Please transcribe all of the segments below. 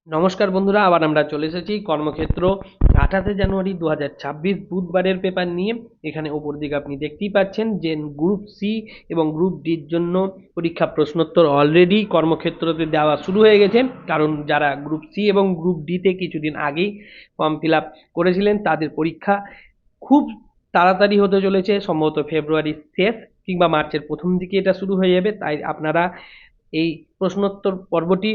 নমস্কার বন্ধুরা, আবার আমরা চলে এসেছি কর্মক্ষেত্র 28 জানুয়ারি 2026 বুধবারের পেপার নিয়ে। এখানে উপর দিকে আপনি দেখতেই পাচ্ছেন যে গ্রুপ সি এবং গ্রুপ ডির জন্য পরীক্ষা প্রশ্নোত্তর অলরেডি কর্মক্ষেত্রতে দেওয়া শুরু হয়ে গেছে। কারণ যারা গ্রুপ সি এবং গ্রুপ ডিতে কিছুদিন আগেই ফর্ম ফিল আপ করেছিলেন তাদের পরীক্ষা খুব তাড়াতাড়ি হতে চলেছে, সম্ভবত ফেব্রুয়ারির শেষ কিংবা মার্চের প্রথম দিকে এটা শুরু হয়ে যাবে। তাই আপনারা এই প্রশ্নোত্তর পর্বটি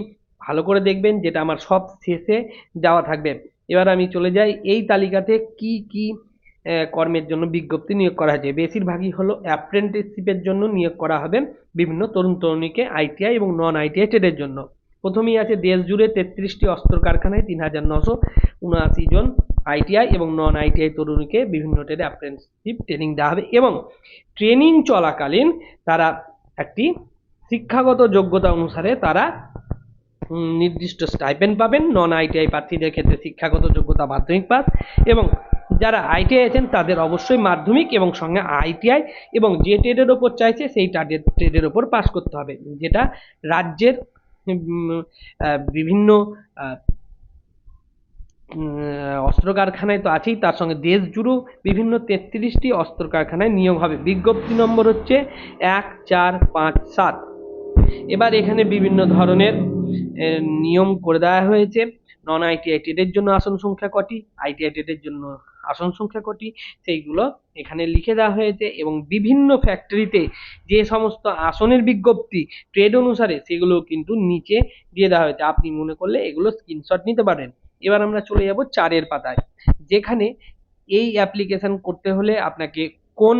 ভালো করে দেখবেন, যেটা আমার সব শেষে দেওয়া থাকবে। এবার আমি চলে যাই এই তালিকাতে কি কি কর্মের জন্য বিজ্ঞপ্তি নিয়োগ করা হয়েছে। বেশিরভাগই হলো অ্যাপ্রেন্টিসশিপের জন্য নিয়োগ করা হবে বিভিন্ন তরুণ তরুণীকে আইটিআই এবং নন আইটিআই ট্রেডের জন্য। প্রথমেই আছে দেশ জুড়ে 33টি অস্ত্র কারখানায় 3979 জন আইটিআই এবং নন আইটিআই তরুণীকে বিভিন্ন ট্রেডে অ্যাপ্রেন্টিসশিপ ট্রেনিং দেওয়া হবে এবং ট্রেনিং চলাকালীন তারা একটি শিক্ষাগত যোগ্যতা অনুসারে তারা নির্দিষ্ট স্টাইপেন্ড পাবেন। নন আইটিআই প্রার্থীদের ক্ষেত্রে শিক্ষাগত যোগ্যতা মাধ্যমিক পাস, এবং যারা আইটিআই আছেন তাদের অবশ্যই মাধ্যমিক এবং সঙ্গে আইটিআই এবং যে ট্রেডের ওপর চাইছে সেই ট্রেডের ওপর পাস করতে হবে, যেটা রাজ্যের বিভিন্ন অস্ত্র কারখানায় তো আছেই, তার সঙ্গে দেশ জুড়েও বিভিন্ন 33টি অস্ত্র কারখানায় নিয়োগ হবে। বিজ্ঞপ্তি নম্বর হচ্ছে 1457। এবার এখানে বিভিন্ন ধরনের নিয়ম করে দেওয়া হয়েছে। নন আইটিআই ট্রেডের জন্য আসন সংখ্যা কটি, আইটিআই ট্রেডের জন্য আসন সংখ্যা কটি, সেইগুলো এখানে লিখে দেওয়া হয়েছে। এবং বিভিন্ন ফ্যাক্টরিতে যে সমস্ত আসনের বিজ্ঞপ্তি ট্রেড অনুসারে সেগুলো কিন্তু নিচে দিয়ে দেওয়া হয়েছে, আপনি মনে করলে এগুলো স্ক্রিনশট নিতে পারেন। এবার আমরা চলে যাব 4 পাতায়, যেখানে এই অ্যাপ্লিকেশন করতে হলে আপনাকে কোন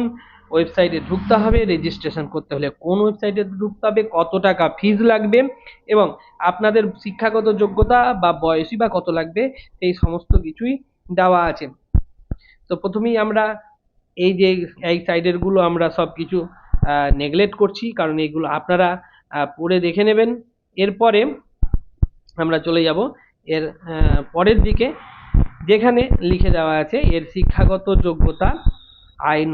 ওয়েবসাইটে ঢুকতে হবে, রেজিস্ট্রেশন করতে হলে কোন ওয়েবসাইটে ঢুকতে হবে, কত টাকা ফিজ লাগবে এবং আপনাদের শিক্ষাগত যোগ্যতা বা বয়সী বা কত লাগবে, এই সমস্ত কিছুই দেওয়া আছে। তো প্রথমেই আমরা এই যে এই সাইডের গুলো আমরা সব কিছু নেগলেক্ট করছি, কারণ এইগুলো আপনারা পড়ে দেখে নেবেন। এরপরে আমরা চলে যাব এর পরের দিকে, যেখানে লিখে দেওয়া আছে এর শিক্ষাগত যোগ্যতা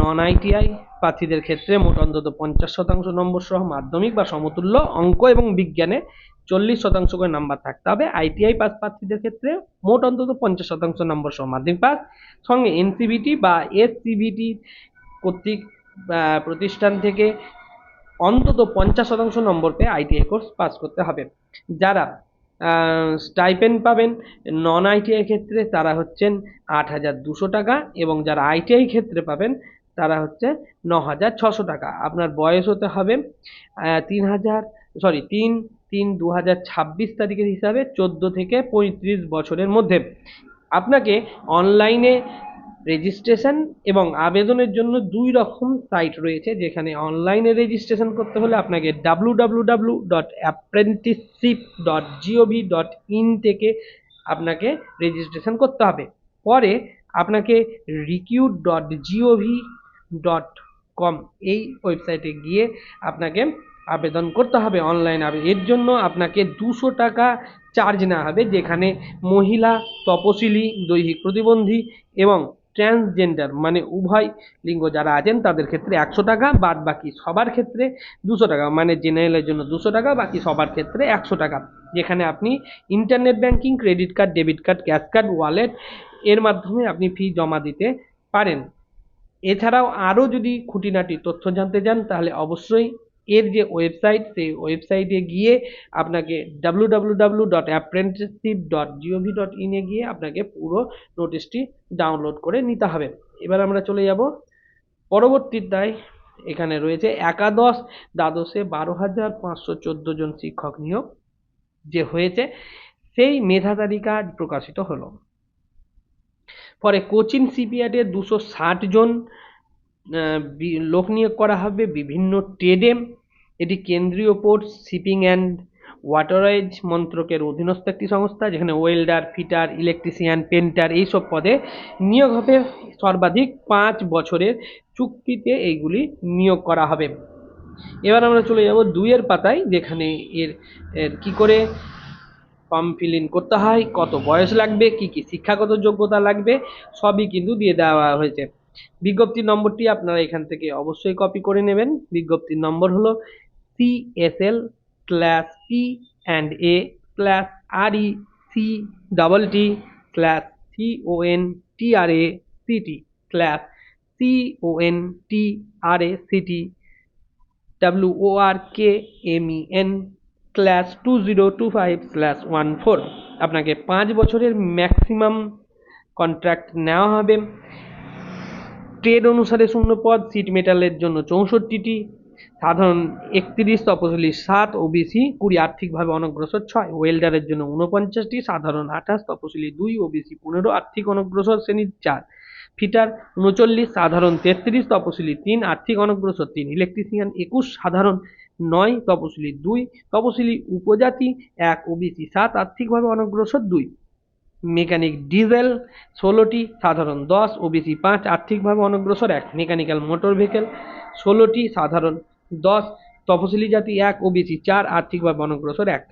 নন আইটিআই প্রার্থীদের ক্ষেত্রে মোট অন্তত 50% নম্বর সহ মাধ্যমিক বা সমতুল্য অঙ্ক এবং বিজ্ঞানে 40% করে নাম্বার থাকতে হবে। আইটিআই পাস প্রার্থীদের ক্ষেত্রে মোট অন্তত 50% নম্বর সহ মাধ্যমিক পাস, সঙ্গে এনসিবিটি বা এসসিবিটি কর্তৃক প্রতিষ্ঠান থেকে অন্তত 50% নম্বর পেয়ে আইটিআই কোর্স পাস করতে হবে। যারা স্টাইপেন্ড পাবেন নন আইটিআই ক্ষেত্রে তারা হচ্ছেন 8200 টাকা, এবং যারা আইটিআই ক্ষেত্রে পাবেন তারা হচ্ছে 9600 টাকা। আপনার বয়স হতে হবে 3/3/2026 তারিখের হিসাবে 14 থেকে 35 বছরের মধ্যে। আপনাকে অনলাইনে রেজিস্ট্রেশন এবং আবেদনের জন্য 2 রকম সাইট রয়েছে, যেখানে অনলাইনে রেজিস্ট্রেশন করতে হলে আপনাকে www.apprenticeship.gov.in থেকে আপনাকে রেজিস্ট্রেশন করতে হবে। পরে আপনাকে recruit.gov.com এই ওয়েবসাইটে গিয়ে আপনাকে আবেদন করতে হবে অনলাইন। এর জন্য আপনাকে 200 টাকা চার্জ নেওয়া হবে, যেখানে মহিলা, তপশিলি, দৈহিক প্রতিবন্ধী এবং ট্রান্সজেন্ডার মানে উভয় লিঙ্গ যারা আছেন তাদের ক্ষেত্রে 100 টাকা, বাদ বাকি সবার ক্ষেত্রে 200 টাকা, মানে জেনারেলের জন্য 200 টাকা, বাকি সবার ক্ষেত্রে 100 টাকা। যেখানে আপনি internet banking, credit card, debit card, cash card, wallet এর মাধ্যমে আপনি ফি জমা দিতে পারেন। এছাড়াও আরও যদি খুঁটিনাটি তথ্য জানতে চান তাহলে অবশ্যই এর যে ওয়েবসাইট সেই ওয়েবসাইটে গিয়ে আপনাকে www.apprenticeship.gov.in এ গিয়ে আপনাকে পুরো নোটিশটি ডাউনলোড করে নিতে হবে। এবার আমরা চলে যাব পরবর্তীটায়। এখানে রয়েছে একাদশ দ্বাদশে 12,514 জন শিক্ষক নিয়োগ যে হয়েছে সেই মেধা তালিকা প্রকাশিত হলো। পরে কোচিং শিপইয়ার্ডে 260 জন লোক নিয়োগ করা হবে বিভিন্ন ট্রেডে। এটি কেন্দ্রীয় পোর্ট, শিপিং অ্যান্ড ওয়াটারওয়েজ মন্ত্রকের অধীনস্থ একটি সংস্থা, যেখানে ওয়েল্ডার, ফিটার, ইলেকট্রিশিয়ান, পেন্টার এইসব পদে নিয়োগ হবে। সর্বাধিক 5 বছরের চুক্তিতে এইগুলি নিয়োগ করা হবে। এবার আমরা চলে যাব 2 পাতায়, যেখানে এর কি করে ফর্ম ফিল ইন করতে হয়, কত বয়স লাগবে, কি কি শিক্ষাগত যোগ্যতা লাগবে, সবই কিন্তু দিয়ে দেওয়া হয়েছে। বিজ্ঞপ্তির নম্বরটি আপনারা এখান থেকে অবশ্যই কপি করে নেবেন। বিজ্ঞপ্তির নম্বর হলো CSL/P&A/RE CWNT/CONTRACTMEN/2025/14 আপনাকে 5 বছরের ম্যাক্সিমাম কন্ট্রাক্ট নেওয়া হবে। ট্রেড অনুসারে শূন্য পদ, সিট মেটালের জন্য 64টি, সাধারণ 31, তপশিলি 7, ওবিসি 20, আর্থিকভাবে অনগ্রসর 6, ওয়েল্ডারের জন্য 49টি, সাধারণ 28, তপশিলি 2, ওবিসি 15, আর্থিক অনগ্রসর শ্রেণী 4, ফিটার 39, সাধারণ 33, তপশিলি 3, আর্থিক অনগ্রসর 3, ইলেকট্রিশিয়ান 21, সাধারণ 9, তপশিলি 2, তপশিলি উপজাতি 1, ওবিসি 7, আর্থিকভাবে অনগ্রসর 2, মেকানিক ডিজেল 16টি, সাধারণ 10, ওবিসি 5, আর্থিকভাবে অনগ্রসর 1, মেকানিক্যাল মোটর ভেহিকেল 16টি, সাধারণ 10, তপশিলি জাতি 1, ওবিসি 4, আর্থিকভাবে অনগ্রসর 1,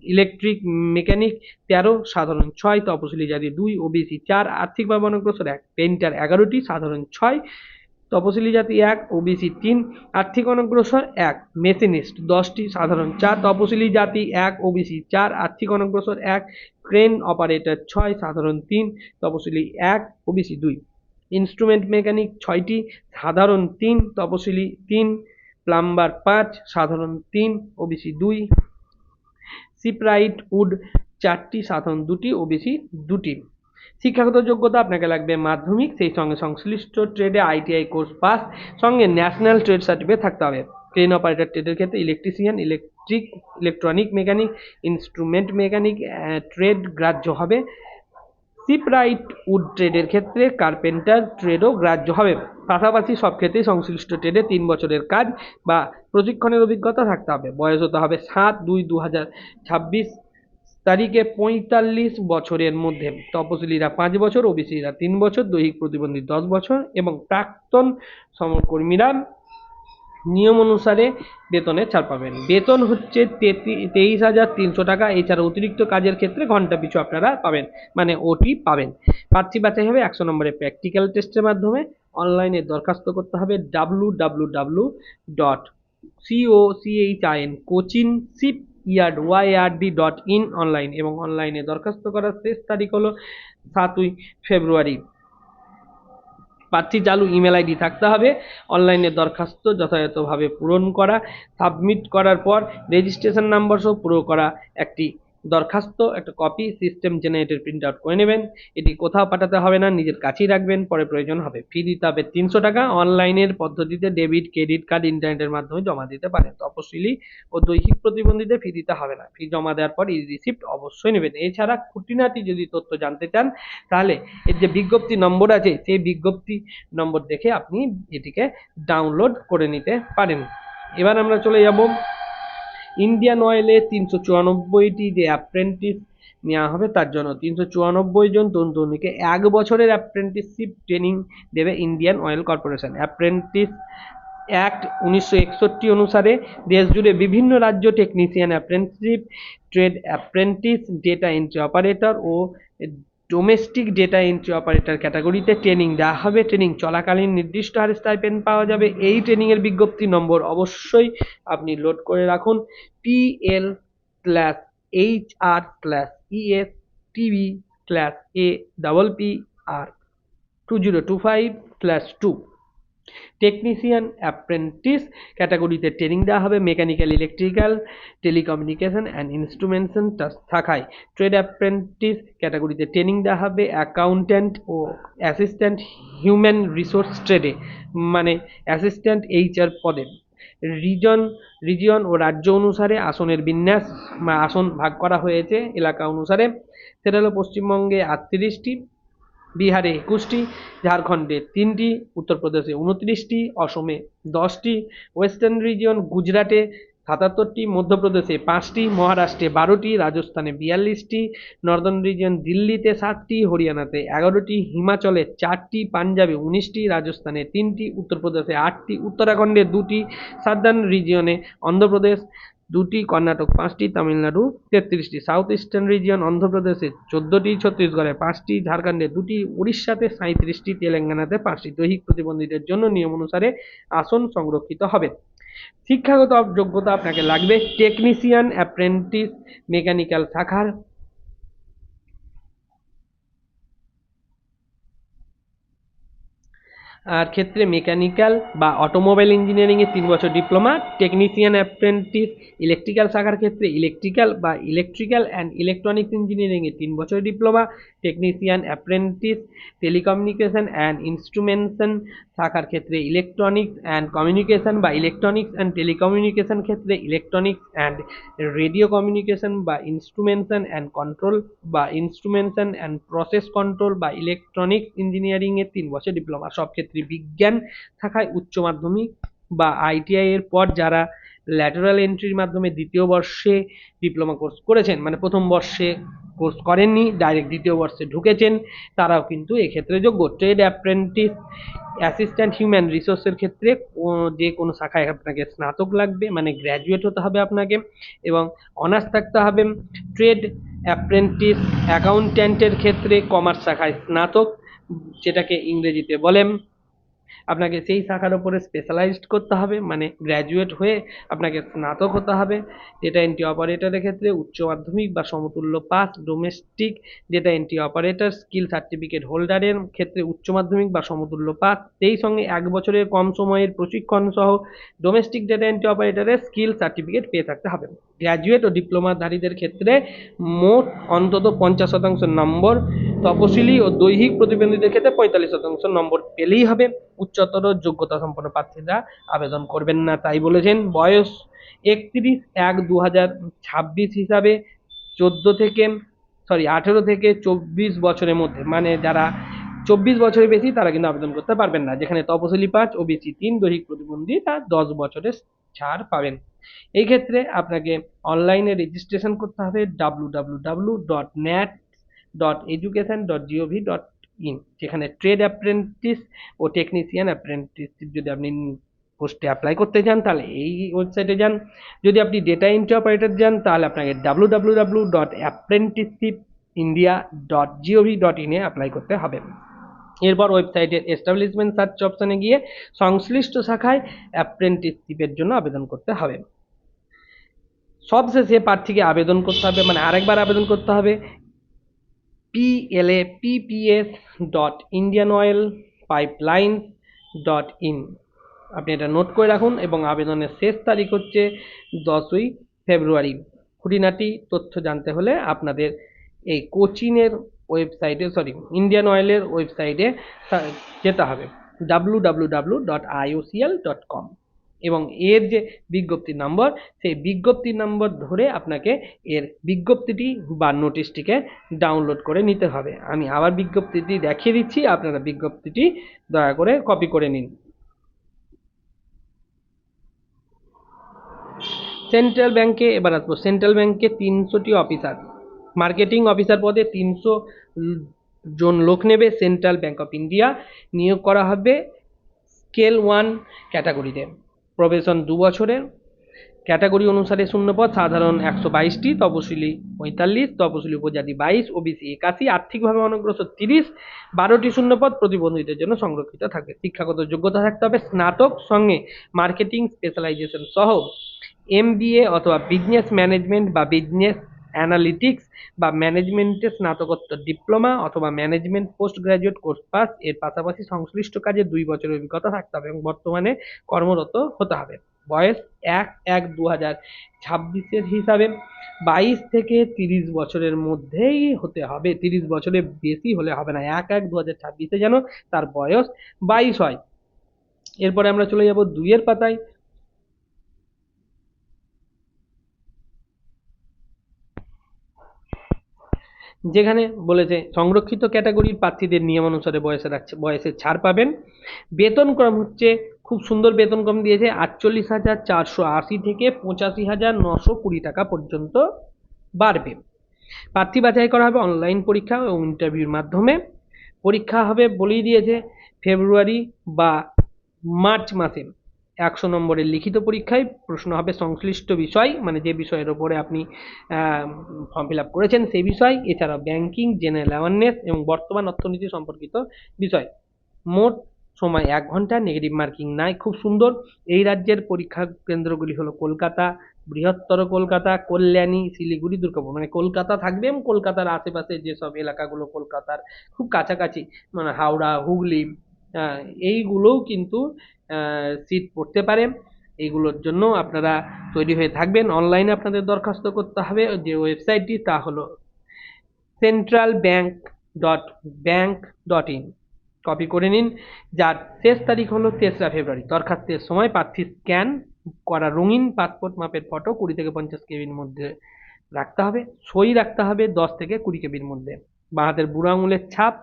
ইলেকট্রিক মেকানিক 13, সাধারণ 6, তপশিলি জাতি 2, ওবিসি 4, আর্থিকভাবে অনগ্রসর 1, পেইন্টার 11টি, সাধারণ 6, তপশিলি জাতি 1, ওবিসি 3, আর্থিক অনগ্রসর 1, মেশিনিস্ট 10টি, সাধারণ 4, তপশিলি জাতি 1, ওবিসি 4, আর্থিক অনগ্রসর 1, ক্রেন অপারেটর 6, সাধারণ 3, তপশিলি 1, ওবিসি 2, ইনস্ট্রুমেন্ট মেকানিক 6টি, সাধারণ 3, তপশিলি 3, প্লাম্বার 5, সাধারণ 3, ওবিসি 2, সিপ্রাইট উড 4টি, সাধারণ 2টি, ওবিসি 2টি। শিক্ষাগত যোগ্যতা আপনাকে লাগবে মাধ্যমিক, সেই সঙ্গে সংশ্লিষ্ট ট্রেডে আইটিআই কোর্স পাস, সঙ্গে ন্যাশনাল ট্রেড সার্টিফিকেট থাকতে হবে। ক্রেন অপারেটর ট্রেডের ক্ষেত্রে electrician, electronic mechanic, instrument mechanic trade গ্রাহ্য হবে। সিপ্রাইট উড ট্রেডের ক্ষেত্রে কার্পেন্টার ট্রেডও গ্রাহ্য হবে। পাশাপাশি সব ক্ষেত্রেই সংশ্লিষ্ট ট্রেডে 3 বছরের কাজ বা প্রশিক্ষণের অভিজ্ঞতা থাকতে হবে। বয়স হতে হবে 7/2/2026 তারিখে 45 বছরের মধ্যে। তপশিলিরা 5 বছর, ওবিসিরা 3 বছর, দৈহিক প্রতিবন্ধী 10 বছর এবং প্রাক্তন সমকর্মীরা নিয়ম অনুসারে বেতনে ছাড় পাবেন। বেতন হচ্ছে 23,300 টাকা। এছাড়া অতিরিক্ত কাজের ক্ষেত্রে ঘন্টা পিছু আপনারা পাবেন, মানে ওটি পাবেন। প্রার্থী বাছাই হবে 100 নম্বরের প্র্যাকটিক্যাল টেস্টের মাধ্যমে। অনলাইনে দরখাস্ত করতে হবে www.cochinyard.in অনলাইন, এবং অনলাইনে দরখাস্ত করার শেষ তারিখ হলো 7ই ফেব্রুয়ারি। প্রার্থী চালু ইমেল আইডি থাকতে হবে। অনলাইনে দরখাস্ত যথাযথভাবে পূরণ করা, সাবমিট করার পর রেজিস্ট্রেশন নাম্বার সহ পুরো করা একটি দরখাস্ত একটা copy system generated print out করে নেবেন। এটি কোথাও পাঠাতে হবে না, নিজের কাছেই রাখবেন, পরে প্রয়োজন হবে। ফি দিতে হবে 300 টাকা। অনলাইনের পদ্ধতিতে ডেবিট, ক্রেডিট কার্ড, ইন্টারনেটের মাধ্যমে জমা দিতে পারেন। তপশিলি ও দৈহিক প্রতিবন্ধীদের ফি দিতে হবে না। ফি জমা দেওয়ার পর রিসিপ্ট অবশ্যই নেবেন। এছাড়া খুঁটিনাটি যদি তথ্য জানতে চান তাহলে এর যে বিজ্ঞপ্তি নম্বর আছে সেই বিজ্ঞপ্তি নম্বর দেখে আপনি এটিকে ডাউনলোড করে নিতে পারেন। এবার আমরা চলে যাব ইন্ডিয়ান অয়েলে 394টি যে অ্যাপ্রেন্টিস নেওয়া হবে তার জন্য 394 জন তরুণ তরুণীকে 1 বছরের অ্যাপ্রেন্টিসশিপ ট্রেনিং দেবে ইন্ডিয়ান অয়েল কর্পোরেশন। অ্যাপ্রেন্টিস অ্যাক্ট 1961 অনুসারে দেশ জুড়ে বিভিন্ন রাজ্য technician apprenticeship, trade apprentice, data entry operator ও ডোমেস্টিক ডেটা এন্ট্রি অপারেটর ক্যাটাগরিতে ট্রেনিং দেওয়া হবে। ট্রেনিং চলাকালীন নির্দিষ্ট হারে স্টাইপেন্ড পাওয়া যাবে। এই ট্রেনিংয়ের বিজ্ঞপ্তি নম্বর অবশ্যই আপনি লোড করে রাখুন PL/HR/ESTV/APPR2025/2। টেকনিশিয়ান অ্যাপ্রেন্টিস ক্যাটাগরিতে ট্রেনিং দেওয়া হবে mechanical, electrical, telecommunication and instrumentation শাখায়। ট্রেড অ্যাপ্রেন্টিস ক্যাটাগরিতে ট্রেনিং দেওয়া হবে অ্যাকাউন্ট্যান্ট ও অ্যাসিস্ট্যান্ট হিউম্যান রিসোর্স ট্রেডে, মানে অ্যাসিস্ট্যান্ট HR পদে। রিজিয়ন ও রাজ্য অনুসারে আসনের বিন্যাস বা আসন ভাগ করা হয়েছে এলাকা অনুসারে। সেটা হলো পশ্চিমবঙ্গে 38টি, বিহারে 21টি, ঝাড়খণ্ডে 3টি, উত্তরপ্রদেশে 29টি, অসমে 10টি, ওয়েস্টার্ন রিজিয়ন গুজরাটে 77টি, মধ্যপ্রদেশে 5টি, মহারাষ্ট্রে 12টি, রাজস্থানে 42টি, নর্দার্ন রিজিয়ন দিল্লিতে 7টি, হরিয়ানাতে 11টি, হিমাচলে 4টি, পাঞ্জাবে 19টি, রাজস্থানে 3টি, উত্তরপ্রদেশে 8টি, উত্তরাখণ্ডে 2টি, সাদার্ন রিজিয়নে অন্ধ্রপ্রদেশ 2টি, কর্ণাটক 5টি, তামিলনাড়ু 33টি, সাউথ ইস্টার্ন রিজিয়ন অন্ধ্রপ্রদেশে 14টি, ছত্তিশগড়ে 5টি, ঝাড়খণ্ডে 2টি, উড়িষ্যাতে 37টি, তেলেঙ্গানাতে 5টি। দৈহিক প্রতিবন্ধীদের জন্য নিয়ম অনুসারে আসন সংরক্ষিত হবে। শিক্ষাগত যোগ্যতা আপনাকে লাগবে টেকনিশিয়ান অ্যাপ্রেন্টিস মেকানিক্যাল শাখার আর ক্ষেত্রে মেকানিক্যাল বা অটোমোবাইল ইঞ্জিনিয়ারিংয়ে 3 বছর ডিপ্লোমা, টেকনিশিয়ান অ্যাপ্রেন্টিস ইলেকট্রিক্যাল শাখার ক্ষেত্রে ইলেকট্রিক্যাল বা ইলেকট্রিক্যাল অ্যান্ড ইলেকট্রনিক্স ইঞ্জিনিয়ারিংয়ে 3 বছর diploma, technician apprentice telecommunication and instrumentation শাখার ক্ষেত্রে ইলেকট্রনিক্স অ্যান্ড কমিউনিকেশন বা ইলেকট্রনিক্স অ্যান্ড টেলিকমিউনিকেশন ক্ষেত্রে ইলেকট্রনিক্স অ্যান্ড রেডিও কমিউনিকেশন বা ইনস্ট্রুমেন্টেশন অ্যান্ড কন্ট্রোল বা ইনস্ট্রুমেন্টেশন অ্যান্ড প্রসেস কন্ট্রোল বা ইলেকট্রনিক্স ইঞ্জিনিয়ারিংয়ে 3 বছর ডিপ্লোমা। সব ক্ষেত্রে বিজ্ঞান শাখায় উচ্চ মাধ্যমিক বা আইটিআই এর পর যারা ল্যাটারাল এন্ট্রির মাধ্যমে দ্বিতীয় বর্ষে ডিপ্লোমা কোর্স করেছেন, মানে প্রথম বর্ষে কোর্স করেননি, ডাইরেক্ট দ্বিতীয় বর্ষে ঢুকেছেন, তারাও কিন্তু এক্ষেত্রে যোগ্য। ট্রেড অ্যাপ্রেন্টিস অ্যাসিস্ট্যান্ট হিউম্যান রিসোর্সের ক্ষেত্রে যে কোনো শাখায় আপনাকে স্নাতক লাগবে, মানে গ্র্যাজুয়েট হতে হবে আপনাকে, এবং অনার্স থাকতে হবে। ট্রেড অ্যাপ্রেন্টিস অ্যাকাউন্ট্যান্টের ক্ষেত্রে কমার্স শাখায় স্নাতক, যেটাকে ইংরেজিতে বলেন, আপনাকে সেই শাখার উপরে স্পেশালাইজড করতে হবে, মানে গ্র্যাজুয়েট হয়ে আপনাকে স্নাতক হতে হবে। ডেটা এন্ট্রি অপারেটরের ক্ষেত্রে উচ্চ মাধ্যমিক বা সমতুল্য pass, domestic data entry operator skill certificate হোল্ডারের ক্ষেত্রে উচ্চ মাধ্যমিক বা সমতুল্য পাস, সেই সঙ্গে 1 বছরের কম সময়ের প্রশিক্ষণ সহ ডোমেস্টিক ডেটা এন্ট্রি অপারেটরের স্কিল সার্টিফিকেট পেয়ে থাকতে হবে। গ্র্যাজুয়েট ও ডিপ্লোমাধারীদের ক্ষেত্রে মোট অন্তত 50% নম্বর, তপশিলি ও দৈহিক প্রতিবন্ধীদের ক্ষেত্রে 45% নম্বর পেলেই হবে। উচ্চতর যোগ্যতা সম্পন্ন প্রার্থীরা আবেদন করবেন না, তাই বলেছেন। বয়স 31/1/2026 হিসাবে 18 থেকে 24 বছরের মধ্যে, মানে যারা 24 বছরের বেশি তারা কিন্তু আবেদন করতে পারবেন না, যেখানে তপশিলি 5, ওবিসি 3, দৈহিক প্রতিবন্ধী তা 10 বছরের ছাড় পাবেন। এই ক্ষেত্রে আপনাকে অনলাইনে রেজিস্ট্রেশন করতে হবে www.nat.education.gov.in, যেখানে ট্রেড অ্যাপ্রেন্টিস ও টেকনিশিয়ান অ্যাপ্রেন্টিস যদি আপনি পোস্টে অ্যাপ্লাই করতে চান তাহলে এই ওয়েবসাইটে যান। যদি আপনি ডেটা এন্ট্রি অপারেটর যান তাহলে আপনাকে www.apprenticeshipindia.gov.in এ অ্যাপ্লাই করতে হবে। এরপর ওয়েবসাইটের এস্টাবলিশমেন্ট সার্চ অপশনে গিয়ে সংশ্লিষ্ট শাখায় অ্যাপ্রেন্টিসশিপের জন্য আবেদন করতে হবে। সবশেষে প্রার্থীকে আবেদন করতে হবে, মানে আরেকবার আবেদন করতে হবে plapps.indianoilpipelines.in। আপনি এটা নোট করে রাখুন, এবং আবেদনের শেষ তারিখ হচ্ছে 10ই ফেব্রুয়ারি। খুঁটিনাটি তথ্য জানতে হলে আপনাদের এই কোচিনের ওয়েবসাইটে, ইন্ডিয়ান অয়েলের ওয়েবসাইটে যেতে হবে www.iocl.com, এবং এর যে বিজ্ঞপ্তির নম্বর, সেই বিজ্ঞপ্তির নম্বর ধরে আপনাকে এর বিজ্ঞপ্তিটি বা নোটিশটিকে ডাউনলোড করে নিতে হবে। আমি আবার বিজ্ঞপ্তিটি দেখিয়ে দিচ্ছি, আপনারা বিজ্ঞপ্তিটি দয়া করে কপি করে নিন। সেন্ট্রাল ব্যাংকে এবার আসবো। সেন্ট্রাল ব্যাংকে 300টি অফিসার, মার্কেটিং অফিসার পদে 300 জন লোক নেবে সেন্ট্রাল ব্যাংক অফ ইন্ডিয়া। নিয়োগ করা হবে স্কেল 1 ক্যাটাগরিতে। প্রবেশন 2 বছরের। ক্যাটাগরি অনুসারে শূন্যপদ সাধারণ 122টি, তপশিলি 45, তপশিলি উপজাতি 22, ওবিসি 81, আর্থিকভাবে অনগ্রসর 30, 12টি শূন্যপদ প্রতিবন্ধীদের জন্য সংরক্ষিত থাকবে। শিক্ষাগত যোগ্যতা থাকতে হবে স্নাতক, সঙ্গে মার্কেটিং স্পেশালাইজেশন সহ MBA অথবা বিজনেস ম্যানেজমেন্ট বা বিজনেস অ্যানালিটিক্স বা ম্যানেজমেন্টে স্নাতকোত্তর ডিপ্লোমা অথবা management post graduate course pass. এর পাশাপাশি সংশ্লিষ্ট কাজে 2 বছরের অভিজ্ঞতা থাকতে হবে এবং বর্তমানে কর্মরত হতে হবে। বয়স 1/1/2026 হিসাবে 22 থেকে 30 বছরের মধ্যেই হতে হবে, 30 বছরের বেশি হলে হবে না। 1/1/2026 যেন তার বয়স 22 হয়। এরপরে আমরা চলে যাব 2 এর পাতায়। যেখানে বলেছে সংরক্ষিত ক্যাটাগরির প্রার্থীদের নিয়মানুসারে বয়সের ছাড় পাবেন। বেতনক্রম হচ্ছে খুব সুন্দর বেতনক্রম দিয়েছে, 48,480 থেকে 85,920 টাকা পর্যন্ত বাড়বে। প্রার্থী বাছাই করা হবে অনলাইন পরীক্ষা ও ইন্টারভিউর মাধ্যমে। পরীক্ষা হবে বলেই দিয়েছে ফেব্রুয়ারি বা মার্চ মাসে। 100 নম্বরের লিখিত পরীক্ষায় প্রশ্ন হবে সংশ্লিষ্ট বিষয়, মানে যে বিষয়ের ওপরে আপনি ফর্ম ফিল আপ করেছেন সেই বিষয়, এছাড়া ব্যাংকিং, জেনারেল অ্যাওয়ারনেস এবং বর্তমান অর্থনীতি সম্পর্কিত বিষয়। মোট সময় 1 ঘন্টা, নেগেটিভ মার্কিং নাই। খুব সুন্দর। এই রাজ্যের পরীক্ষা কেন্দ্রগুলি হলো কলকাতা, বৃহত্তর কলকাতা, কল্যাণী, শিলিগুড়ি, দুর্গাপুর, মানে কলকাতা থাকবে এবং কলকাতার আশেপাশে যেসব এলাকাগুলো কলকাতার খুব কাছাকাছি, মানে হাওড়া, হুগলি, এইগুলোও কিন্তু সিট পড়তে পারে। এইগুলোর জন্য আপনারা তৈরি হয়ে থাকবেন। অনলাইনে আপনাদের দরখাস্ত করতে হবে। যে ওয়েবসাইটটি তা হলো centralbank.bank.in। কপি করে নিন। যার শেষ তারিখ হলো 3রা ফেব্রুয়ারি। দরখাস্তের সময় প্রার্থীর স্ক্যান করা রঙিন পাসপোর্ট মাপের ফটো 20 থেকে 50 কেবির মধ্যে রাখতে হবে। সই রাখতে হবে 10 থেকে 20 কেবির মধ্যে। বাঁ হাতের বুড়ো আঙুলের ছাপ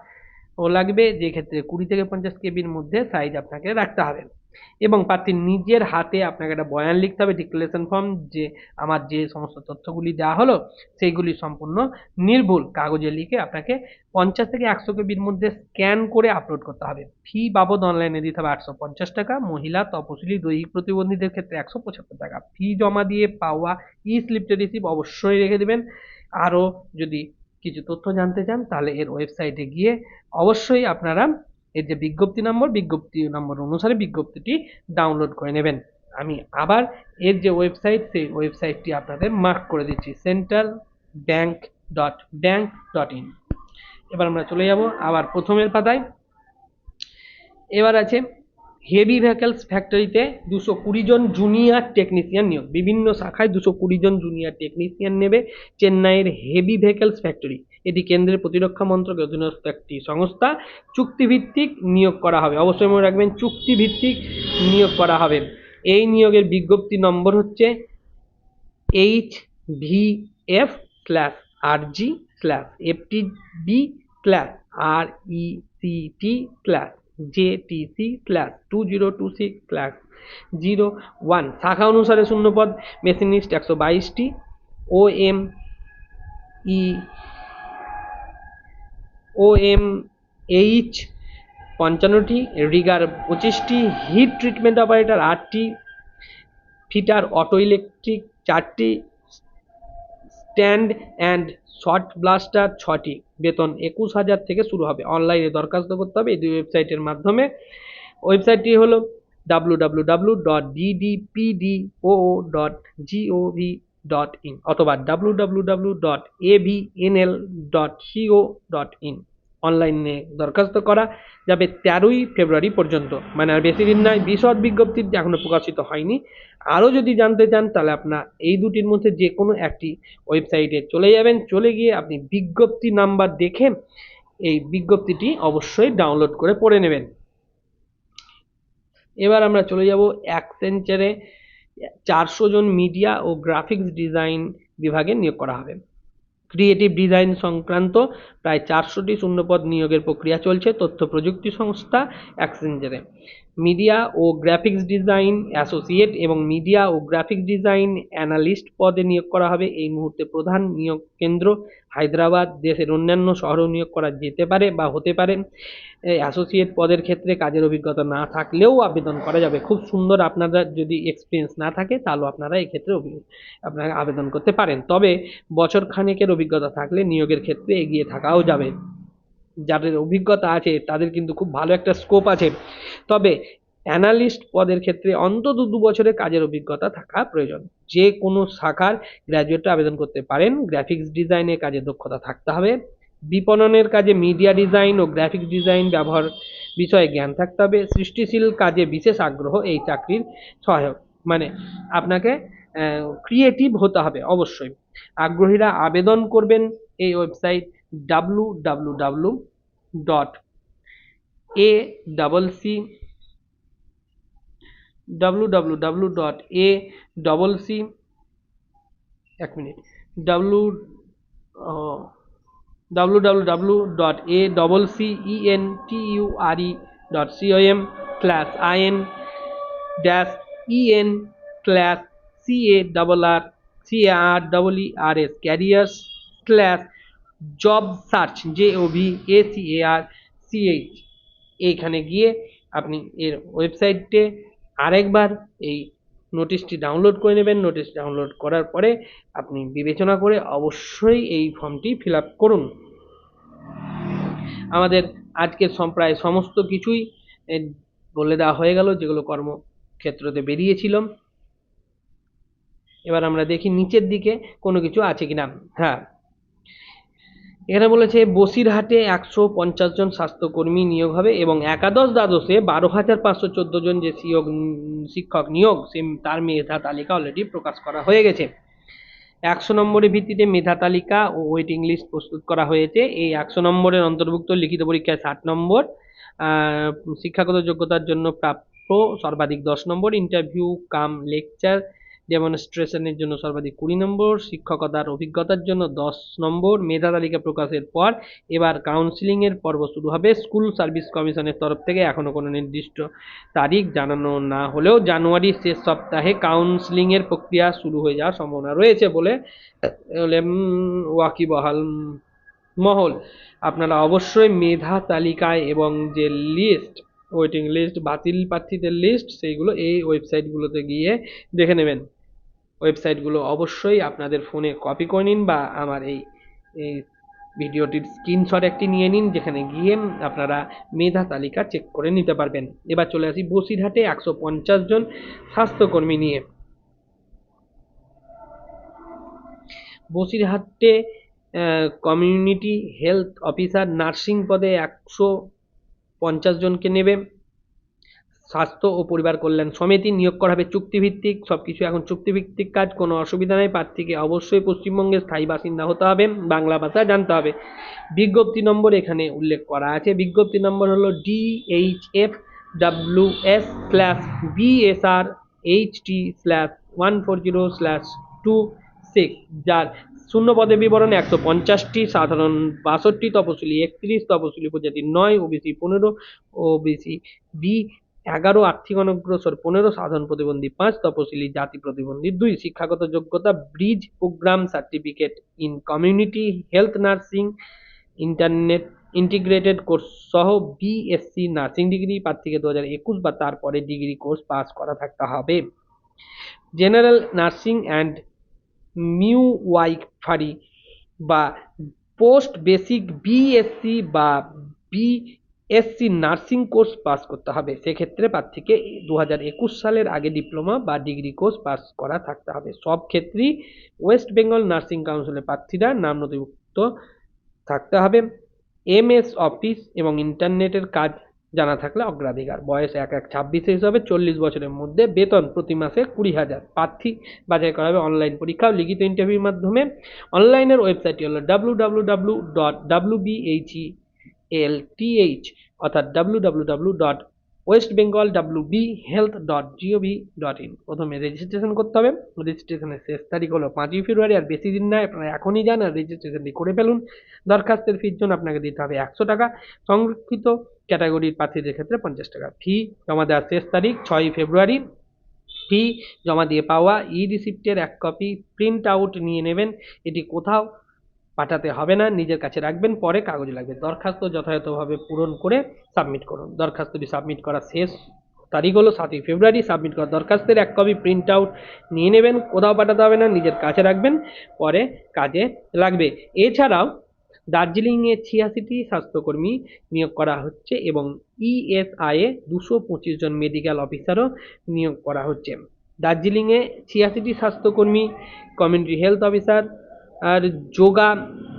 ও লাগবে, যে ক্ষেত্রে 20 থেকে 50 কেবির মধ্যে সাইজ আপনাকে রাখতে হবে। এবং প্রার্থীর নিজের হাতে আপনাকে একটা বয়ান লিখতে হবে, ডিক্লারেশন ফর্ম, যে আমার যে সমস্ত তথ্যগুলি দেওয়া হলো সেইগুলি সম্পূর্ণ নির্ভুল কাগজে লিখে আপনাকে 50 থেকে 100 কেবির মধ্যে স্ক্যান করে আপলোড করতে হবে। ফি বাবদ অনলাইনে দিতে হবে 850 টাকা। মহিলা, তপশিলি, দৈহিক প্রতিবন্ধীদের ক্ষেত্রে 175 টাকা। ফি জমা দিয়ে পাওয়া ই স্লিপটা রিসিভ অবশ্যই রেখে দেবেন। আরও যদি কিছু তথ্য জানতে চান তাহলে এর ওয়েবসাইটে গিয়ে অবশ্যই আপনারা এর যে বিজ্ঞপ্তি নম্বর অনুসারে বিজ্ঞপ্তিটি ডাউনলোড করে নেবেন। আমি আবার এর যে ওয়েবসাইট, সেই ওয়েবসাইটটি আপনাদের মার্ক করে দিচ্ছি, centralbank.bank.in। এবার আমরা চলে যাব আবার প্রথমের পাতায়। এবার আছে হেভি ভেহিকলস ফ্যাক্টরিতে 220 জন জুনিয়র টেকনিশিয়ান নিয়োগ। বিভিন্ন শাখায় 220 জন জুনিয়র টেকনিশিয়ান নেবে চেন্নাইয়ের হেভি ভেহিকলস ফ্যাক্টরি। এটি কেন্দ্রের প্রতিরক্ষা মন্ত্রকের অধীনস্থ একটি সংস্থা। চুক্তিভিত্তিক নিয়োগ করা হবে। অবশ্যই মনে রাখবেন, চুক্তিভিত্তিক নিয়োগ করা হবে। এই নিয়োগের বিজ্ঞপ্তি নম্বর হচ্ছে HVF/RG/FTB/RECT/JTC/2026/01। শাখা অনুসারে শূন্যপদ মেশিনিস্ট 122টি, OMH 55টি, রিগার 25টি, হিট ট্রিটমেন্ট অপারেটর 8টি, ফিটার অটো ইলেকট্রিক 4টি, স্ট্যান্ড অ্যান্ড শর্ট ব্লাস্টার 6টি। বেতন 21,000 থেকে শুরু হবে। অনলাইনে দরখাস্ত করতে হবে এই দুই ওয়েবসাইটের মাধ্যমে। ওয়েবসাইটটি হলো www.ddpdo.gov.in অথবা www.avnl.co.in। অনলাইনে দরখাস্ত করা যাবে 13ই ফেব্রুয়ারি পর্যন্ত, মানে আর বেশি দিন নয়। বিশদ বিজ্ঞপ্তি এখনো প্রকাশিত হয়নি। আরও যদি জানতে চান তাহলে আপনার এই দুটির মধ্যে যে কোনো একটি ওয়েবসাইটে চলে যাবেন। চলে গিয়ে আপনি বিজ্ঞপ্তি নাম্বার দেখে এই বিজ্ঞপ্তিটি অবশ্যই ডাউনলোড করে পড়ে নেবেন। এবার আমরা চলে যাব অ্যাকসেঞ্চারে 400 জন মিডিয়া ও গ্রাফিক্স ডিজাইন বিভাগে নিয়োগ করা হবে। ক্রিয়েটিভ ডিজাইন সংক্রান্ত প্রায় 400টি শূন্যপদ নিয়োগের প্রক্রিয়া চলছে তথ্য প্রযুক্তি সংস্থা অ্যাকসেঞ্চারে। মিডিয়া ও গ্রাফিক্স ডিজাইন অ্যাসোসিয়েট এবং মিডিয়া ও গ্রাফিক্স ডিজাইন অ্যানালিস্ট পদে নিয়োগ করা হবে। এই মুহূর্তে প্রধান নিয়োগ কেন্দ্র হায়দ্রাবাদ। দেশের অন্যান্য শহরেও নিয়োগ করা যেতে পারে বা হতে পারে। অ্যাসোসিয়েট পদের ক্ষেত্রে কাজের অভিজ্ঞতা না থাকলেও আবেদন করা যাবে। খুব সুন্দর, আপনারা যদি এক্সপিরিয়েন্স না থাকে তাহলেও আপনারা এক্ষেত্রে আপনারা আবেদন করতে পারেন। তবে বছর খানেকের অভিজ্ঞতা থাকলে নিয়োগের ক্ষেত্রে এগিয়ে থাকাও যাবে। যাদের অভিজ্ঞতা আছে তাদের কিন্তু খুব ভালো একটা স্কোপ আছে। তবে অ্যানালিস্ট পদের ক্ষেত্রে অন্তত 2 বছরের কাজের অভিজ্ঞতা থাকা প্রয়োজন। যে কোনো শাখার গ্র্যাজুয়েটরা আবেদন করতে পারেন। গ্রাফিক্স ডিজাইনের কাজে দক্ষতা থাকতে হবে। বিপণনের কাজে মিডিয়া ডিজাইন ও গ্রাফিক্স ডিজাইন ব্যবহার বিষয়ে জ্ঞান থাকতে হবে। সৃষ্টিশীল কাজে বিশেষ আগ্রহ এই চাকরির সহায়ক, মানে আপনাকে ক্রিয়েটিভ হতে হবে অবশ্যই। আগ্রহীরা আবেদন করবেন এই ওয়েবসাইট www.acentures careers/job search এইখানে গিয়ে আপনি এর ওয়েবসাইটে আরেকবার এই নোটিশটি ডাউনলোড করে নেবেন। নোটিশ ডাউনলোড করার পরে আপনি বিবেচনা করে অবশ্যই এই ফর্মটি ফিল আপ করুন। আমাদের আজকের প্রায় সমস্ত কিছুই বলে দেওয়া হয়ে গেল, যেগুলো কর্মক্ষেত্রতে বেরিয়েছিল। এবার আমরা দেখি নিচের দিকে কোনো কিছু আছে কিনা। হ্যাঁ, এখানে বলেছে বসিরহাটে 150 জন স্বাস্থ্যকর্মী নিয়োগ হবে এবং একাদশ দ্বাদশে 12,514 জন যে শিক্ষক নিয়োগ তার মেধা তালিকা অলরেডি প্রকাশ করা হয়ে গেছে। 100 নম্বরের ভিত্তিতে মেধা তালিকা ও ওয়েটিং লিস্ট প্রস্তুত করা হয়েছে। এই 100 নম্বরের অন্তর্ভুক্ত লিখিত পরীক্ষায় 60 নম্বর, শিক্ষাগত যোগ্যতার জন্য প্রাপ্য সর্বাধিক 10 নম্বর, ইন্টারভিউ কাম লেকচার ডেমনস্ট্রেশনের জন্য সর্বাধিক 20 নম্বর, শিক্ষকতার অভিজ্ঞতার জন্য 10 নম্বর। মেধা তালিকা প্রকাশের পর এবার কাউন্সিলিং এর পর্ব শুরু হবে। স্কুল সার্ভিস কমিশনের তরফ থেকে এখনো কোনো নির্দিষ্ট তারিখ জানানো না হলেও জানুয়ারির শেষ সপ্তাহে কাউন্সিলিং এর প্রক্রিয়া শুরু হয়ে যাওয়ার সম্ভাবনা রয়েছে বলে ওয়াকিবহাল মহল। আপনারা অবশ্যই মেধা তালিকায় এবং যে লিস্ট ওয়েটিং লিস্ট বাতিল প্রার্থীদের লিস্ট সেইগুলো এই ওয়েবসাইটগুলোতে গিয়ে দেখে নেবেন। ওয়েবসাইটগুলো অবশ্যই আপনাদের ফোনে কপি করে নিন বা আমার এই ভিডিওটির স্ক্রিনশট একটি নিয়ে নিন, যেখানে গিয়ে আপনারা মেধা তালিকা চেক করে নিতে পারবেন। এবার চলে আসি বসিরহাটে 150 জন স্বাস্থ্যকর্মী নিয়ে। বসিরহাটে কমিউনিটি হেলথ অফিসার নার্সিং পদে 150 জনকে নেবে। স্বাস্থ্য ও পরিবার কল্যাণ সমিতি নিয়োগ করা হবে চুক্তিভিত্তিক। সবকিছু এখন চুক্তিভিত্তিক কাজ, কোনো অসুবিধা নেই। প্রার্থীকে অবশ্যই পশ্চিমবঙ্গের স্থায়ী বাসিন্দা হতে হবে, বাংলা ভাষা জানতে হবে। বিজ্ঞপ্তি নম্বর এখানে উল্লেখ করা আছে। বিজ্ঞপ্তি নম্বর হলো DHFWS/BSR/HT/140/26, যার শূন্য পদে বিবরণ 150টি, সাধারণ 62, তপশিলি 31, তপশিলি উপজাতি 9, ওবিসি 15, ওবিসি বি 11, আর্থিক অনগ্রসর 15, সাধারণ প্রতিবন্ধী 5, তপশিলি জাতি প্রতিবন্ধী 2। শিক্ষাগত যোগ্যতা bridge programme certificate in community health nursing internet integrated course সহ বিএসসি নার্সিং ডিগ্রি। প্রার্থীকে 2021 বা তারপরে ডিগ্রি কোর্স পাস করা থাকতে হবে। জেনারেল নার্সিং অ্যান্ড মিউওয়াইফারি বা পোস্ট বেসিক বিএসসি বা বিএসসি নার্সিং কোর্স পাস করতে হবে। সেক্ষেত্রে প্রার্থীকে 2021 সালের আগে ডিপ্লোমা বা ডিগ্রি কোর্স পাস করা থাকতে হবে। সব ক্ষেত্রেই ওয়েস্ট বেঙ্গল নার্সিং কাউন্সিলের প্রার্থীরা নাম নথিভুক্ত থাকতে হবে। এমএস অফিস এবং ইন্টারনেটের কাজ জানা থাকলে অগ্রাধিকার। বয়স 1/1/26 হিসাবে 40 বছরের মধ্যে। বেতন প্রতি মাসে 20,000। প্রার্থী বাছাই করা হবে অনলাইন পরীক্ষা ও লিখিত ইন্টারভিউর মাধ্যমে। অনলাইনের ওয়েবসাইটটি হলো www.wbhelth অর্থাৎ www.westbengalwbhealth.gov.in। প্রথমে রেজিস্ট্রেশন করতে হবে। রেজিস্ট্রেশনের শেষ তারিখ হলো 5ই ফেব্রুয়ারি। আর বেশি দিন নয়, আপনারা এখনই যান আর রেজিস্ট্রেশনটি করে ফেলুন। দরখাস্তের ফির জন্য আপনাকে দিতে হবে 100 টাকা। সংরক্ষিত ক্যাটাগরির প্রার্থীদের ক্ষেত্রে 50 টাকা। ফি জমা দেওয়ার শেষ তারিখ 6ই ফেব্রুয়ারি। ফি জমা দিয়ে পাওয়া রিসিপ্টের এক কপি প্রিন্ট আউট নিয়ে নেবেন। এটি কোথাও পাঠাতে হবে না, নিজের কাছে রাখবেন, পরে কাগজ লাগবে। দরখাস্ত যথাযথভাবে পূরণ করে সাবমিট করুন। দরখাস্তটি সাবমিট করার শেষ তারিখ হলো 7ই ফেব্রুয়ারি। সাবমিট করা দরখাস্তের এক কপি প্রিন্ট আউট নিয়ে নেবেন, কোথাও পাঠাতে হবে না, নিজের কাছে রাখবেন, পরে কাজে লাগবে। এছাড়াও দার্জিলিংয়ে 86টি স্বাস্থ্যকর্মী নিয়োগ করা হচ্ছে এবং ইএসআইয়ে 225 জন মেডিকেল অফিসারও নিয়োগ করা হচ্ছে। দার্জিলিংয়ে 86টি স্বাস্থ্যকর্মী, কমিউনিটি হেলথ অফিসার আর যোগা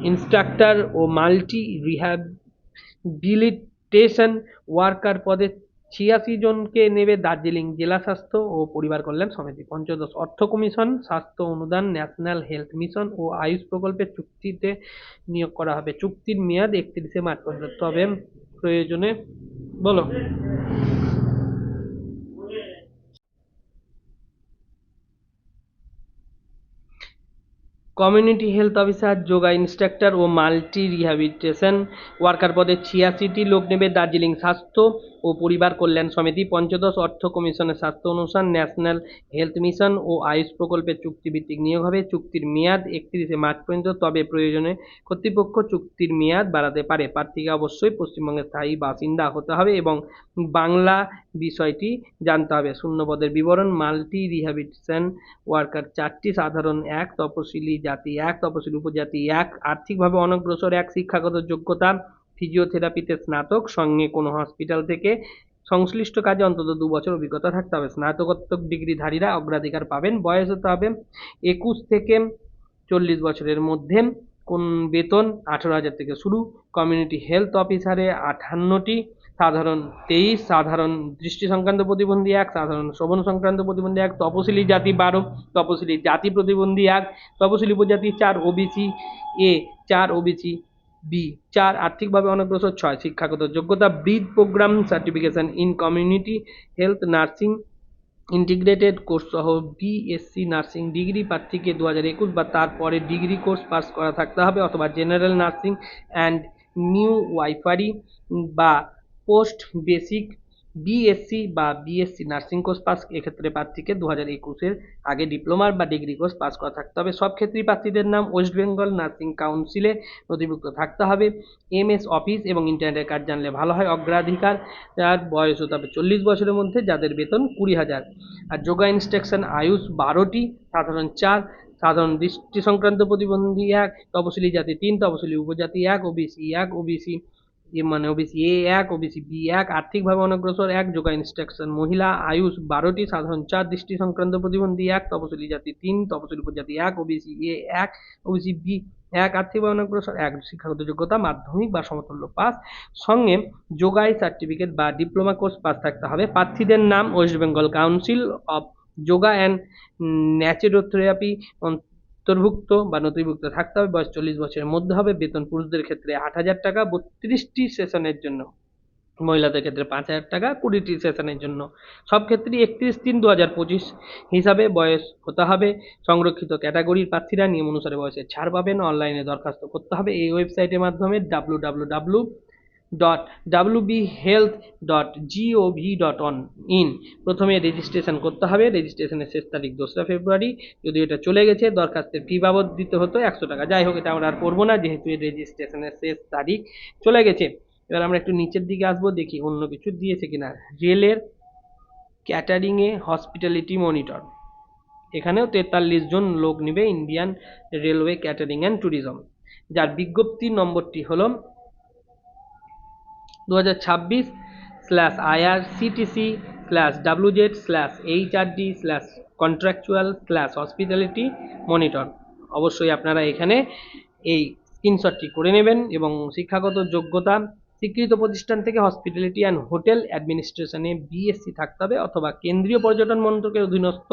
ইনস্ট্রাক্টর ও মাল্টি রিহ্যাবিলিটেশন ওয়ার্কার পদে 86 জনকে নেবে দার্জিলিং জেলা স্বাস্থ্য ও পরিবার কল্যাণ সমিতি। পঞ্চদশ অর্থ কমিশন, স্বাস্থ্য অনুদান, ন্যাশনাল হেলথ মিশন ও আয়ুষ প্রকল্পের চুক্তিতে নিয়োগ করা হবে। চুক্তির মেয়াদ 31শে মার্চ পর্যন্ত হবে। প্রয়োজনে বলো। Community health officer, yoga instructor ও মাল্টি রিহ্যাবিলিটেশন ওয়ার্কার পদে 86টি লোক নেবে দার্জিলিং স্বাস্থ্য ও পরিবার কল্যাণ সমিতি। পঞ্চদশ অর্থ কমিশনের স্বাস্থ্য অনুসার ন্যাশনাল হেলথ মিশন ও আয়ুষ প্রকল্পের চুক্তিভিত্তিক নিয়োগ হবে। চুক্তির মেয়াদ 31শে মার্চ পর্যন্ত, তবে প্রয়োজনে কর্তৃপক্ষ চুক্তির মেয়াদ বাড়াতে পারে। প্রার্থীকে অবশ্যই পশ্চিমবঙ্গের স্থায়ী বাসিন্দা হতে হবে এবং বাংলা বিষয়টি জানতে হবে। শূন্য পদের বিবরণ: মাল্টি রিহ্যাবিলিটেশন ওয়ার্কার 4টি, সাধারণ 1, তপশিলি জাতি 1, তপশিলি উপজাতি 1, আর্থিকভাবে অনগ্রসর 1। শিক্ষাগত যোগ্যতা ফিজিওথেরাপিতে স্নাতক, সঙ্গে কোনো হসপিটাল থেকে সংশ্লিষ্ট কাজে অন্তত 2 বছর অভিজ্ঞতা থাকতে হবে। স্নাতকোত্তর ডিগ্রিধারীরা অগ্রাধিকার পাবেন। বয়স হতে হবে 21 থেকে 40 বছরের মধ্যে। কোন বেতন 18,000 থেকে শুরু। কমিউনিটি হেলথ অফিসারে 58টি, সাধারণ 23, সাধারণ দৃষ্টি সংক্রান্ত প্রতিবন্ধী 1, সাধারণ শ্রবণ সংক্রান্ত প্রতিবন্ধী 1, তপশিলি জাতি 12, তপশিলি জাতি প্রতিবন্ধী 1, তপশিলি উপজাতি 4, ওবিসি এ 4, ওবিসি বি 4, আর্থিকভাবে অনগ্রসর 6, শিক্ষাগত যোগ্যতা bridge programme certification in community health nursing integrated course সহ বিএসসি নার্সিং ডিগ্রি প্রার্থীকে 2021 বা তারপরে ডিগ্রি কোর্স পাস করা থাকতে হবে, অথবা জেনারেল নার্সিং অ্যান্ড নিউ ওয়াইফারি বা পোস্ট বেসিক বিএসসি বা বিএসসি নার্সিং কোর্স পাস। এক্ষেত্রে প্রার্থীকে 2021-এর আগে ডিপ্লোমার বা ডিগ্রি কোর্স পাস করা থাকতে হবে। সব ক্ষেত্রেই প্রার্থীদের নাম ওয়েস্ট বেঙ্গল নার্সিং কাউন্সিলে নথিভুক্ত থাকতে হবে। এমএস অফিস এবং ইন্টারনেটের কাজ জানলে ভালো হয়। অগ্রাধিকার যার বয়স হতে হবে 40 বছরের মধ্যে, যাদের বেতন 20,000। আর যোগা ইনস্ট্রাকশন আয়ুষ 12টি, সাধারণ 4, সাধারণ দৃষ্টি সংক্রান্ত প্রতিবন্ধী 1, তপশিলি জাতি 3, তপশিলি উপজাতি 1, ওবিসি 1, ওবিসি মানে ওবিসি এ 1, ওবিসি বি 1, আর্থিকভাবে অনগ্রসর 1। যোগা ইনস্ট্রাকশন মহিলা আয়ুষ 12টি, সাধারণ 4, দৃষ্টি সংক্রান্ত প্রতিবন্ধী 1, তপশিলি জাতি 3, তপশিলি উপজাতি 1, ওবিসি এ 1, ওবিসি বি 1, আর্থিকভাবে অনগ্রসর 1। শিক্ষাগত যোগ্যতা মাধ্যমিক বা সমতুল্য পাস, সঙ্গে যোগাই সার্টিফিকেট বা ডিপ্লোমা কোর্স পাস থাকতে হবে। প্রার্থীদের নাম West Bengal council of yoga and naturopathy অন্তর্ভুক্ত বা নথিভুক্ত থাকতে হবে। বয়স 40 বছরের মধ্যে হবে। বেতন পুরুষদের ক্ষেত্রে 8,000 টাকা 32টি সেশনের জন্য, মহিলাদের ক্ষেত্রে 5,000 টাকা 20টি সেশনের জন্য। সব ক্ষেত্রেই 31/3/2025 হিসাবে বয়স হতে হবে। সংরক্ষিত ক্যাটাগরির প্রার্থীরা নিয়ম অনুসারে বয়সের ছাড় পাবেন। অনলাইনে দরখাস্ত করতে হবে এই ওয়েবসাইটের মাধ্যমে www.wbhealth.gov.in। প্রথমে রেজিস্ট্রেশন করতে হবে। রেজিস্ট্রেশনের শেষ তারিখ 2রা ফেব্রুয়ারি। যদি এটা চলে গেছে, দরখাস্তের ফি বাবদ দিতে হতো 100 টাকা। যাই হোক, এটা আমরা আর করবো না, যেহেতু এই রেজিস্ট্রেশনের শেষ তারিখ চলে গেছে। এবার আমরা একটু নিচের দিকে আসবো, দেখি অন্য কিছু দিয়েছে কিনা। রেলের ক্যাটারিং এ হসপিটালিটি মনিটর, এখানেও 43 জন লোক নিবে Indian railway catering and tourism, যার বিজ্ঞপ্তি নম্বরটি হলো 2026/IRCTC/WZ/HRD/contractual/hospitality monitor। অবশ্যই আপনারা এখানে এই স্ক্রিনশটটি করে নেবেন। এবং শিক্ষাগত যোগ্যতা স্বীকৃত প্রতিষ্ঠান থেকে হসপিটালিটি অ্যান্ড হোটেল অ্যাডমিনিস্ট্রেশনে বিএসসি থাকতে হবে, অথবা কেন্দ্রীয় পর্যটন মন্ত্রকের অধীনস্থ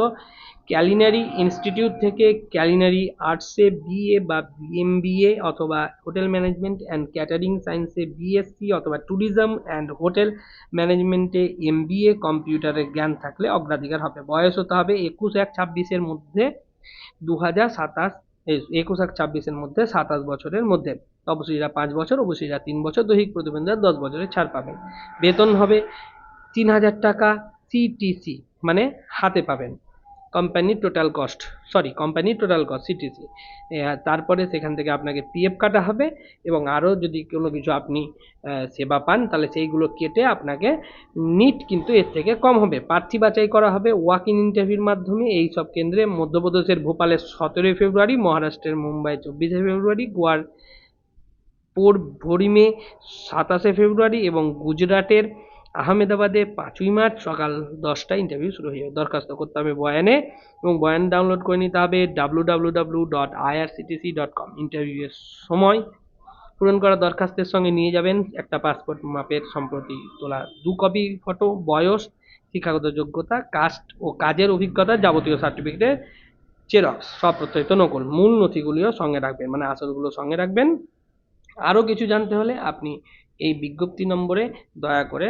ক্যালিনারি ইনস্টিটিউট থেকে ক্যালিনারি আর্টসে বিএ বা এমবিএ, অথবা হোটেল ম্যানেজমেন্ট অ্যান্ড ক্যাটারিং সায়েন্সে বিএসসি, অথবা ট্যুরিজম অ্যান্ড হোটেল ম্যানেজমেন্টে এমবিএ। কম্পিউটারের জ্ঞান থাকলে অগ্রাধিকার হবে। বয়স হতে হবে 21/1/26-এর মধ্যে 21/1/26-এর মধ্যে 27 বছরের মধ্যে। তপশিলীরা 5 বছর, ওবিসিরা 3 বছর, দৈহিক প্রতিবন্ধীরা 10 বছরের ছাড় পাবেন। বেতন হবে 3,000 টাকা সিটিসি, মানে হাতে পাবেন। কোম্পানির টোটাল কস্ট সিটিসি। তারপরে সেখান থেকে আপনাকে পিএফ কাটা হবে, এবং আরও যদি কোনো কিছু আপনি সেবা পান, তাহলে সেইগুলো কেটে আপনাকে নিট কিন্তু এর থেকে কম হবে। প্রার্থী বাছাই করা হবে ওয়াক ইন ইন্টারভিউর মাধ্যমে। এই সব কেন্দ্রে মধ্যপ্রদেশের ভোপালে 17 ফেব্রুয়ারি, মহারাষ্ট্রের মুম্বাই 24 ফেব্রুয়ারি, গোয়ার পোরভোরিমে 27 ফেব্রুয়ারি এবং গুজরাটের আহমেদাবাদে 5ই মার্চ সকাল 10টায় ইন্টারভিউ শুরু হয়ে যাবে। দরখাস্ত করতে হবে বয়ানে, এবং বয়ান ডাউনলোড করে নিতে হবে www.irctc.com। ইন্টারভিউয়ের সময় পূরণ করা দরখাস্তের সঙ্গে নিয়ে যাবেন একটা পাসপোর্ট মাপের সম্প্রতি তোলা 2 কপি ফটো, বয়স, শিক্ষাগত যোগ্যতা, কাস্ট ও কাজের অভিজ্ঞতা, যাবতীয় সার্টিফিকেটের জেরক্স, সব প্রত্যয়িত নকল। মূল নথিগুলিও সঙ্গে রাখবেন, মানে আসলগুলো সঙ্গে রাখবেন। আরও কিছু জানতে হলে আপনি এই বিজ্ঞপ্তি নম্বরে দয়া করে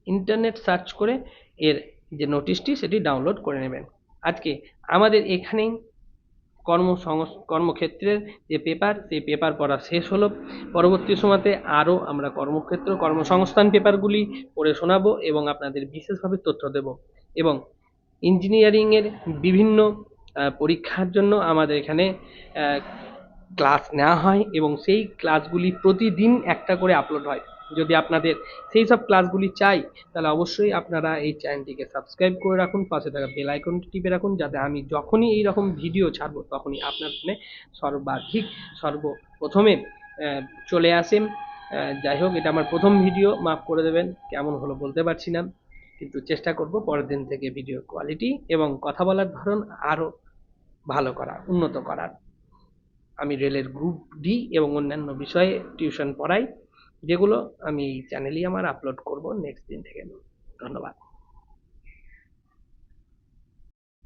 ইন্টারনেট সার্চ করে এর যে নোটিশটি সেটি ডাউনলোড করে নেবেন। আজকে আমাদের এখানেই কর্মক্ষেত্রের যে পেপার, সেই পেপার পড়া শেষ হলো। পরবর্তী সময়তে আরও আমরা কর্মসংস্থান পেপারগুলি পড়ে শোনাবো এবং আপনাদের বিশেষভাবে তথ্য দেব। এবং ইঞ্জিনিয়ারিংয়ের বিভিন্ন পরীক্ষার জন্য আমাদের এখানে ক্লাস নেওয়া হয়, এবং সেই ক্লাসগুলি প্রতিদিন একটা করে আপলোড হয়। যদি আপনাদের সেই সব ক্লাসগুলি চাই, তাহলে অবশ্যই আপনারা এই চ্যানেলটিকে সাবস্ক্রাইব করে রাখুন, পাশে থাকা বেল আইকনটি টিপে রাখুন, যাতে আমি যখনই এই রকম ভিডিও ছাড়বো তখনই আপনার ফোনে সর্বপ্রথমে চলে আসে। যাই হোক, এটা আমার প্রথম ভিডিও, মাফ করে দেবেন, কেমন হলো বলতে পারছি না, কিন্তু চেষ্টা করব পরের দিন থেকে ভিডিওর কোয়ালিটি এবং কথা বলার ধরন আরও ভালো করার, উন্নত করার। আমি রেলের গ্রুপ ডি এবং অন্যান্য বিষয়ে টিউশন পড়াই, যেগুলো আমি এই চ্যানেলেই আমার আপলোড করব নেক্সট দিন থেকে। ধন্যবাদ।